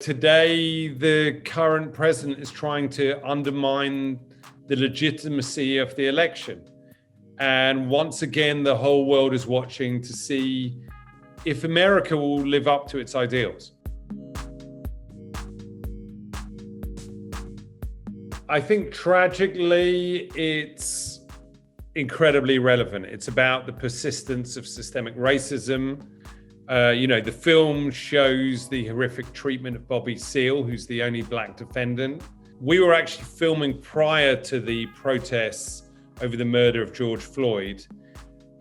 Today, the current president is trying to undermine the legitimacy of the election. And once again, the whole world is watching to see if America will live up to its ideals. I think tragically, it's incredibly relevant. It's about the persistence of systemic racism. The film shows the horrific treatment of Bobby Seale, who's the only black defendant. We were actually filming prior to the protests over the murder of George Floyd.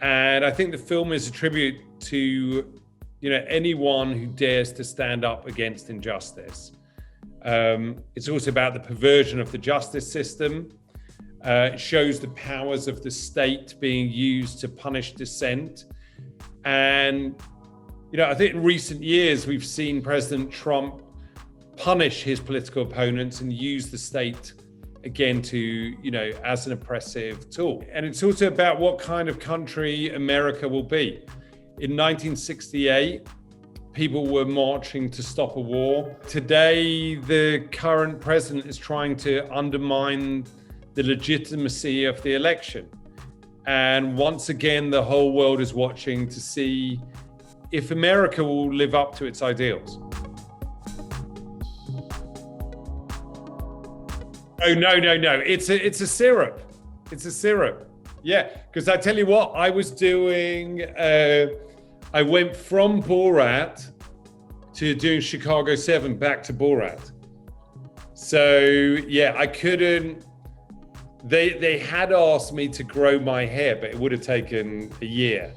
And I think the film is a tribute to, anyone who dares to stand up against injustice. It's also about the perversion of the justice system. It shows the powers of the state being used to punish dissent. And I think in recent years, we've seen President Trump punish his political opponents and use the state again to, as an oppressive tool. And it's also about what kind of country America will be. In 1968, people were marching to stop a war. Today, the current president is trying to undermine the legitimacy of the election. And once again, the whole world is watching to see if America will live up to its ideals. Oh, no. It's a syrup. It's a syrup. Yeah, because I tell you what, I was doing, I went from Borat to doing Chicago 7 back to Borat. So yeah, I couldn't, they had asked me to grow my hair, but it would have taken a year,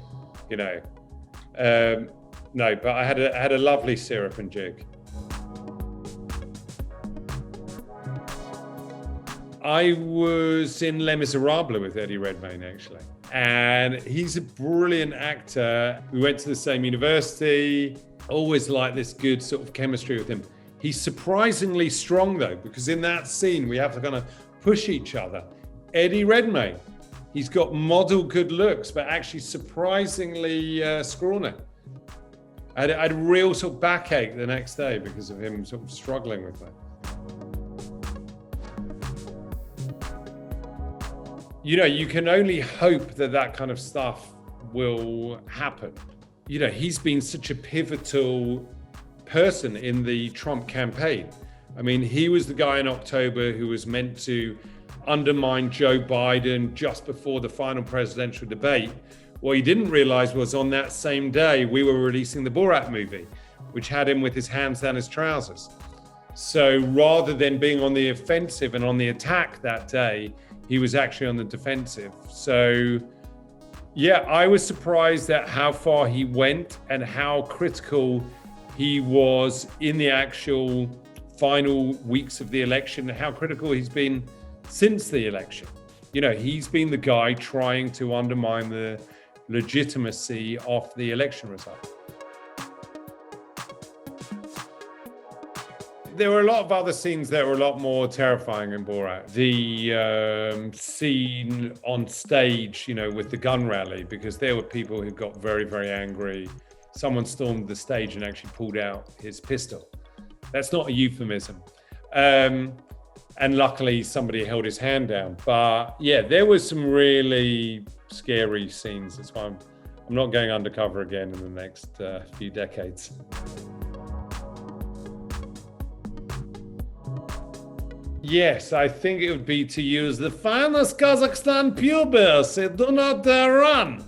No, but I had a lovely syrup and jig. I was in Les Miserables with Eddie Redmayne, actually. And he's a brilliant actor. We went to the same university, always like this good sort of chemistry with him. He's surprisingly strong though, because in that scene, we have to kind of push each other. Eddie Redmayne, he's got model good looks, but actually surprisingly scrawny. I had a real sort of backache the next day because of him sort of struggling with that. You can only hope that kind of stuff will happen. He's been such a pivotal person in the Trump campaign. I mean, he was the guy in October who was meant to undermine Joe Biden just before the final presidential debate. What he didn't realize was on that same day, we were releasing the Borat movie, which had him with his hands down his trousers. So rather than being on the offensive and on the attack that day, he was actually on the defensive. So yeah, I was surprised at how far he went and how critical he was in the actual final weeks of the election, and how critical he's been since the election. He's been the guy trying to undermine the legitimacy of the election result. There were a lot of other scenes that were a lot more terrifying in Borat. The scene on stage, with the gun rally, because there were people who got very, very angry. Someone stormed the stage and actually pulled out his pistol. That's not a euphemism. And luckily somebody held his hand down. But yeah, there was some really scary scenes. That's why I'm not going undercover again in the next few decades. Yes, I think it would be to use the finest Kazakhstan pubis. Do not run.